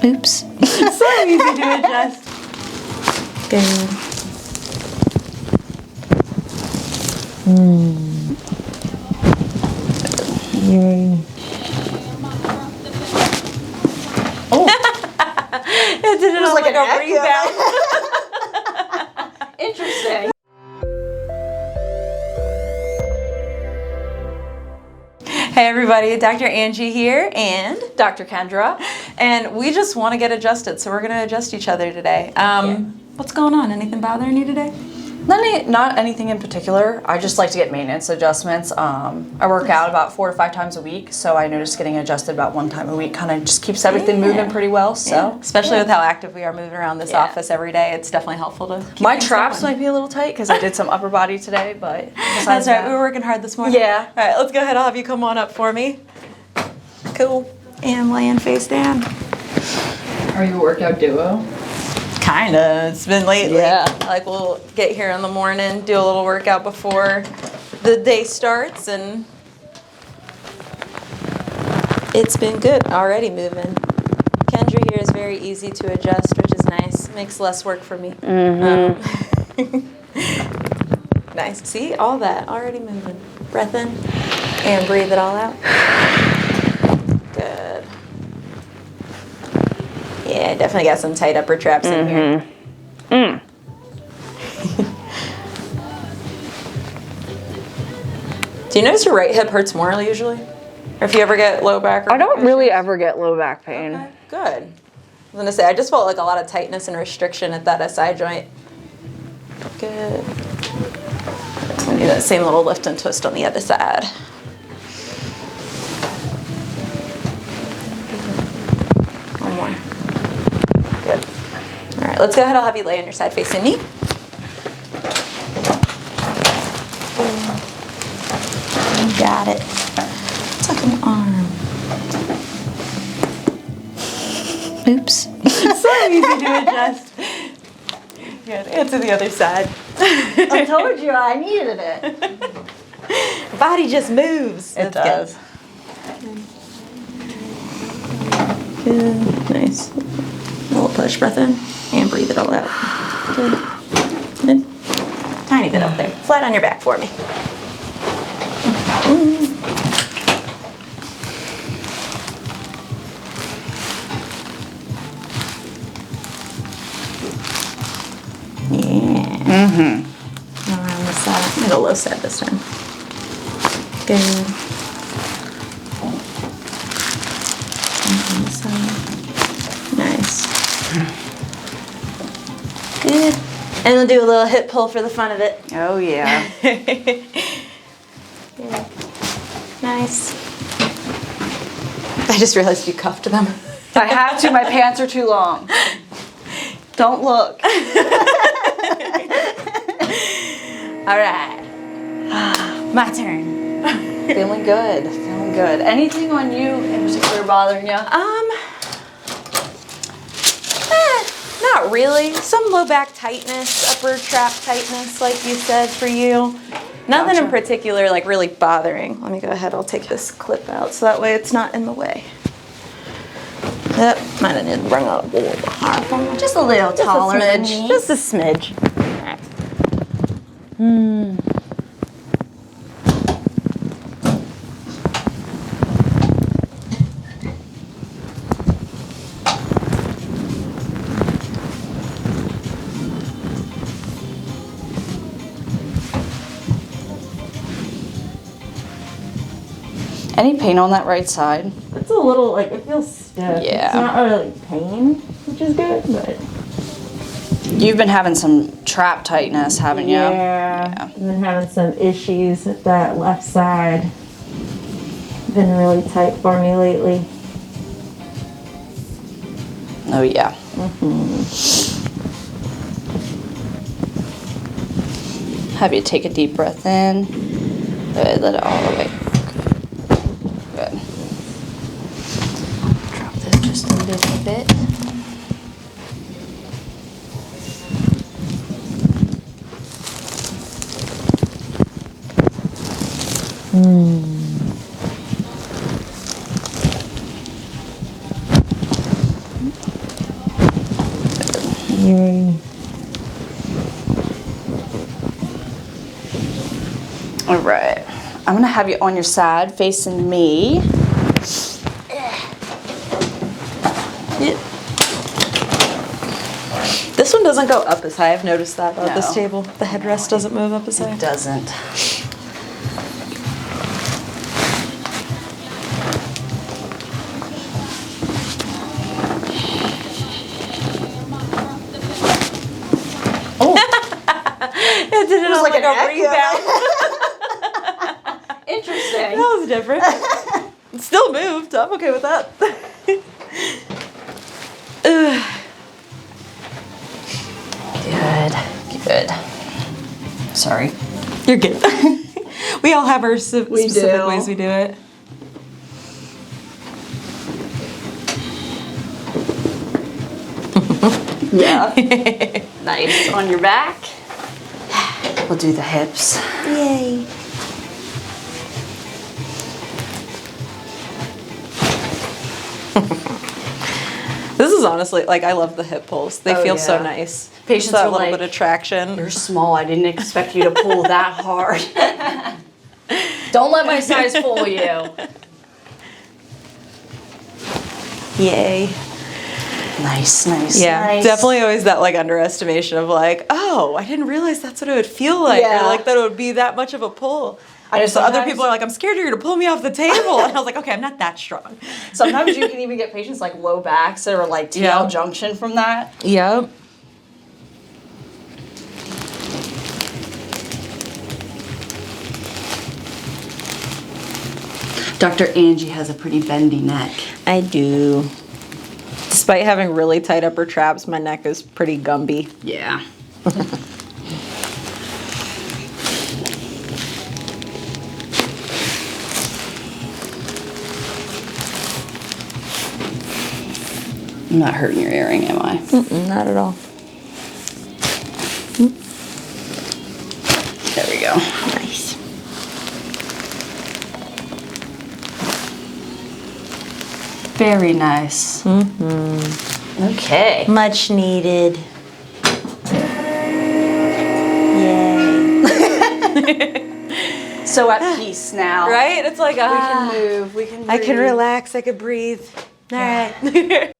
Oops. It's so easy to adjust. Good. Yay. Oh. It did it on like a rebound. Interesting. Hey everybody, Dr. Angie here and Dr. Kendra. And we just want to get adjusted, so we're going to adjust each other today. What's going on? Anything bothering you today? Not anything in particular. I just like to get maintenance adjustments. I work out about 4 to 5 times a week, so I noticed getting adjusted about 1 time a week kind of just keeps everything moving pretty well. So, especially with how active we are moving around this office every day, it's definitely helpful to keep my things traps going. might be a little tight because I did some upper body today, but That's right. We were working hard this morning. Yeah. All right, let's go ahead. I'll have you come on up for me. Cool. And laying face down. Are you a workout duo? Kinda. It's been lately. Yeah. Like we'll get here in the morning, do a little workout before the day starts, and it's been good. Already moving. Kendra here is very easy to adjust, which is nice. Makes less work for me. Nice. See, all that already moving. Breath in and breathe it all out. Good. Yeah, definitely got some tight upper traps in here. Do you notice your right hip hurts more usually? Or if you ever get low back or I don't really ever get low back pain. Okay, good. I was gonna say, I just felt like a lot of tightness and restriction at that SI joint. Good. I do that same little lift and twist on the other side. One more. Good. All right, let's go ahead. I'll have you lay on your side facing me. You got it. It's like an arm. Oops. It's so easy to adjust. Good. And to the other side. I told you I needed it. Body just moves. It does. Good. Nice. A little push, breath in, and breathe it all out. Good. Good. Tiny bit up there. Flat on your back for me. Yeah. Around the side. Middle low side this time. Good. On the side. Nice. Good. And we'll do a little hip pull for the fun of it. Oh yeah. Good. Nice. I just realized you cuffed them. I have to. My pants are too long. Don't look. All right. My turn. Feeling good. Feeling good. Anything on you in particular bothering you? Not really. Some low back tightness, upper trap tightness, like you said, for you. Nothing in particular, like really bothering. Let me go ahead. I'll take this clip out so that way it's not in the way. Yep. Might have need to bring it up a little bit higher. Just a little taller than smidge. me. Just a smidge. Any pain on that right side? It's a little, like, it feels stiff. Yeah. It's not really pain, which is good, but... You've been having some trap tightness, haven't you? Yeah. I've been having some issues with that left side. Been really tight for me lately. Oh, yeah. Have you take a deep breath in. Good, let it all the way. Good. Drop this just a little bit. I'm gonna have you on your side facing me. This one doesn't go up as high. I've noticed that about this No. table. The headrest doesn't move up as high. It doesn't. It did it was on like like an a echo. rebound. Interesting. That was different. It still moved. I'm okay with that. Ugh. Good. Sorry. You're good. We all have our specific do. ways we do it. Yeah. Nice. On your back. We'll do the hips. Yay. This is honestly, like, I love the hip pulls. They Oh, feel so yeah. nice. Patients Just that are little like, bit of traction. You're small. I didn't expect you to pull that hard. Don't let my size fool you. Yay. Nice. Yeah, nice. definitely always that like underestimation of like, oh, I didn't realize that's what it would feel like, Yeah. or like that it would be that much of a pull. I just So other sometimes- people are like, I'm scared you're gonna pull me off the table, and I was like, okay, I'm not that strong. Sometimes you can even get patients like low backs or like TL Yeah. junction from that. Yep. Dr. Angie has a pretty bendy neck. I do. Despite having really tight upper traps, my neck is pretty Gumby. Yeah. I'm not hurting your earring, am I? Not at all. There we go. Nice. Very nice. Okay. Much needed. Yay. So at peace now. Right? It's like, We can move. We can breathe. I can relax, I can breathe. All right.